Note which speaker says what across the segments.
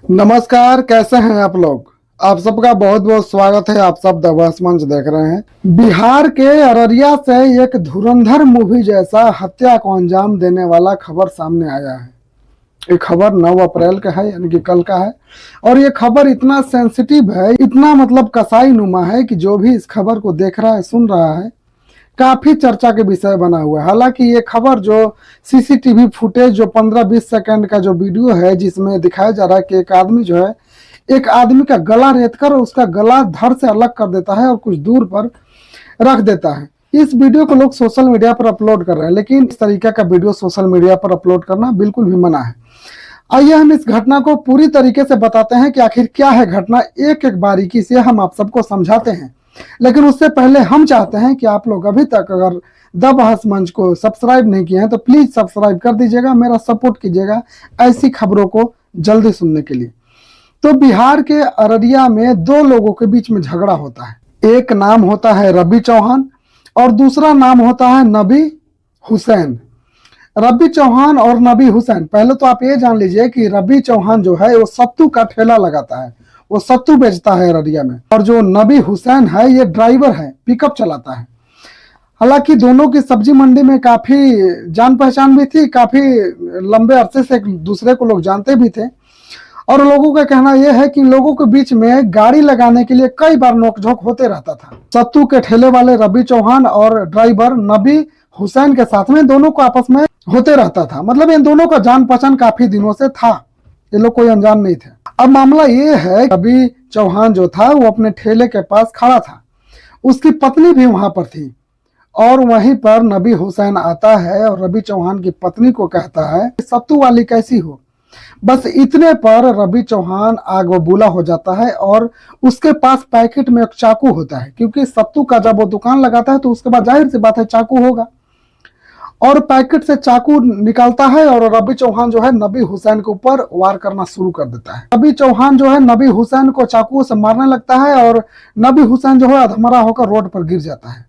Speaker 1: नमस्कार, कैसे हैं आप लोग। आप सबका बहुत बहुत स्वागत है। आप सब द बहस मंच देख रहे हैं। बिहार के अररिया से एक धुरंधर मूवी जैसा हत्या को अंजाम देने वाला खबर सामने आया है। ये खबर 9 अप्रैल का है, यानी कि कल का है। और ये खबर इतना सेंसिटिव है, इतना मतलब कसाई नुमा है कि जो भी इस खबर को देख रहा है, सुन रहा है, काफी चर्चा के विषय बना हुआ है। हालांकि ये खबर जो सीसीटीवी फुटेज जो 15-20 सेकंड का जो वीडियो है, जिसमें दिखाया जा रहा है कि एक आदमी जो है एक आदमी का गला रेत कर उसका गला धड़ से अलग कर देता है और कुछ दूर पर रख देता है। इस वीडियो को लोग सोशल मीडिया पर अपलोड कर रहे हैं, लेकिन इस तरीके का वीडियो सोशल मीडिया पर अपलोड करना बिल्कुल भी मना है। आइए हम इस घटना को पूरी तरीके से बताते हैं कि आखिर क्या है घटना। एक एक बारीकी से हम आप सबको समझाते हैं, लेकिन उससे पहले हम चाहते हैं कि आप लोग अभी तक अगर द बहस मंच को सब्सक्राइब नहीं किए हैं तो प्लीज सब्सक्राइब कर दीजिएगा, मेरा सपोर्ट कीजिएगा ऐसी खबरों को जल्दी सुनने के लिए। तो बिहार के अररिया में दो लोगों के बीच में झगड़ा होता है। एक नाम होता है रवि चौहान और दूसरा नाम होता है नबी हुसैन। रवि चौहान और नबी हुसैन, पहले तो आप ये जान लीजिए कि रवि चौहान जो है वो सत्तू का ठेला लगाता है, वो सत्तू बेचता है अररिया में। और जो नबी हुसैन है ये ड्राइवर है, पिकअप चलाता है। हालांकि दोनों की सब्जी मंडी में काफी जान पहचान भी थी, काफी लंबे अरसे से एक दूसरे को लोग जानते भी थे। और लोगों का कहना यह है कि लोगों के बीच में गाड़ी लगाने के लिए कई बार नोकझोंक होते रहता था। सत्तू के ठेले वाले रवि चौहान और ड्राइवर नबी हुसैन के साथ में दोनों को आपस में होते रहता था। मतलब इन दोनों का जान पहचान काफी दिनों से था, ये लोग कोई अनजान नहीं थे। अब मामला ये है, रवि चौहान जो था वो अपने ठेले के पास खड़ा था, उसकी पत्नी भी वहां पर थी। और वहीं पर नबी हुसैन आता है और रवि चौहान की पत्नी को कहता है सत्तू वाली कैसी हो। बस इतने पर रवि चौहान आग बबूला हो जाता है और उसके पास पैकेट में एक चाकू होता है, क्योंकि सत्तू का जब वो दुकान लगाता है तो उसके बाद जाहिर सी बात है चाकू होगा। और पैकेट से चाकू निकालता है और रवि चौहान जो है नबी हुसैन के ऊपर वार करना शुरू कर देता है। रवि चौहान जो है नबी हुसैन को चाकू से मारने लगता है और नबी हुसैन जो है अधमरा होकर रोड पर गिर जाता है।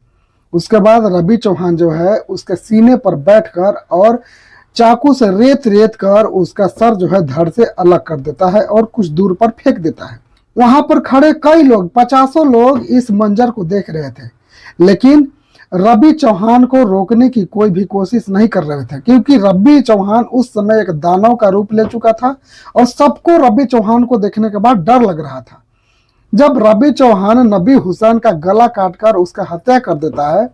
Speaker 1: उसके बाद रवि चौहान जो है उसके सीने पर बैठकर और चाकू से रेत रेत कर उसका सर जो है धड़ से अलग कर देता है और कुछ दूर पर फेंक देता है। वहां पर खड़े कई लोग, 50 लोग इस मंजर को देख रहे थे, लेकिन रवि चौहान को रोकने की कोई भी कोशिश नहीं कर रहे थे, क्योंकि रवि चौहान उस समय एक दानव का रूप ले चुका था और सबको रवि चौहान को देखने के बाद डर लग रहा था। जब रवि चौहान नबी हुसैन का गला काटकर उसका हत्या कर देता है,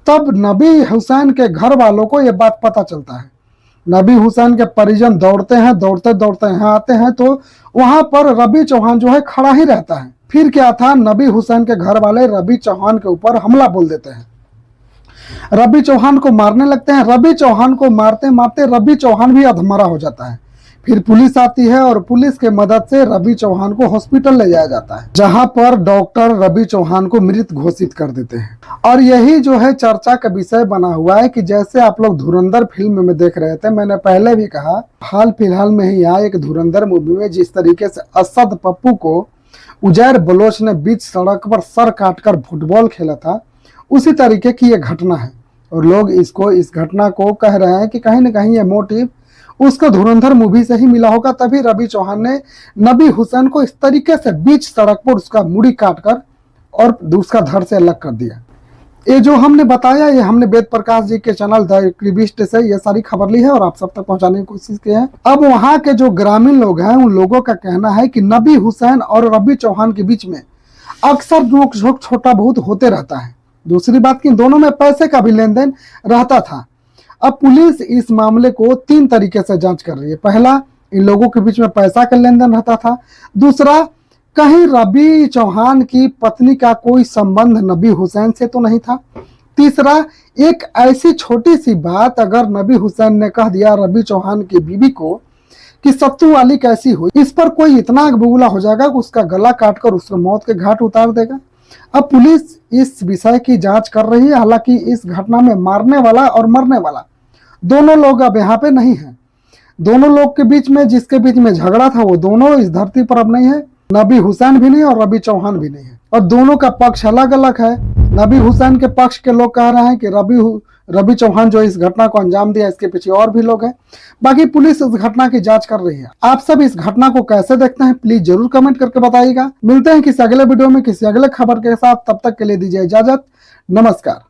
Speaker 1: तब नबी हुसैन के घर वालों को यह बात पता चलता है। नबी हुसैन के परिजन दौड़ते हैं, दौड़ते दौड़ते यहाँ आते हैं तो वहां पर रवि चौहान जो है खड़ा ही रहता है। फिर क्या था, नबी हुसैन के घर वाले रवि चौहान के ऊपर हमला बोल देते हैं, रवि चौहान को मारने लगते हैं। रवि चौहान को मारते मारते रवि चौहान भी अधमरा हो जाता है। फिर पुलिस आती है और पुलिस के मदद से रवि चौहान को हॉस्पिटल ले जाया जाता है, जहां पर डॉक्टर रवि चौहान को मृत घोषित कर देते हैं। और यही जो है चर्चा का विषय बना हुआ है कि जैसे आप लोग धुरंधर फिल्म में देख रहे थे, मैंने पहले भी कहा, हाल फिलहाल में ही यहाँ एक धुरंधर मूवी में जिस तरीके से असद पप्पू को उजैर बलोच ने बीच सड़क पर सर काटकर फुटबॉल खेला था, उसी तरीके की ये घटना है। और लोग इस घटना को कह रहे हैं कि कहीं ना कहीं ये मोटिव उसको धुरंधर मूवी से ही मिला होगा, तभी रवि चौहान ने नबी हुसैन को इस तरीके से बीच सड़क पर उसका मुड़ी काटकर और उसका धड़ से अलग कर दिया। ये जो हमने बताया, ये हमने वेद प्रकाश जी के चैनल द क्रिबिस्ट से ये सारी खबर ली है और आप सब तक पहुंचाने की कोशिश की है। अब वहां के जो ग्रामीण लोग हैं उन लोगों का कहना है कि नबी हुसैन और रवि चौहान के बीच में अक्सर नोक-झोंक छोटा बहुत होते रहता है। दूसरी बात कि दोनों में पैसे का भी लेन देन रहता था। अब पुलिस इस मामले को 3 तरीके से जांच कर रही है। पहला, इन लोगों के बीच में पैसा का लेन देन रहता था। दूसरा, कहीं रवि चौहान की पत्नी का कोई संबंध नबी हुसैन से तो नहीं था। तीसरा, एक ऐसी छोटी सी बात अगर नबी हुसैन ने कह दिया रवि चौहान की बीवी को कि सत्तू वाली कैसी हुई, इस पर कोई इतना बबूला हो जाएगा कि उसका गला काटकर उसको मौत के घाट उतार देगा। अब पुलिस इस विषय की जांच कर रही है। हालांकि इस घटना में मारने वाला और मरने वाला दोनों लोग अब यहाँ पे नहीं है। दोनों लोग के बीच में जिसके बीच में झगड़ा था वो दोनों इस धरती पर अब नहीं है। नबी हुसैन भी नहीं और रवि चौहान भी नहीं है, और दोनों का पक्ष अलग अलग है। नबी हुसैन के पक्ष के लोग कह रहे हैं कि रवि चौहान जो इस घटना को अंजाम दिया, इसके पीछे और भी लोग हैं। बाकी पुलिस इस घटना की जांच कर रही है। आप सब इस घटना को कैसे देखते हैं, प्लीज जरूर कमेंट करके बताइएगा। मिलते हैं किसी अगले वीडियो में किसी अगले खबर के साथ, तब तक के लिए दीजिए इजाजत। नमस्कार।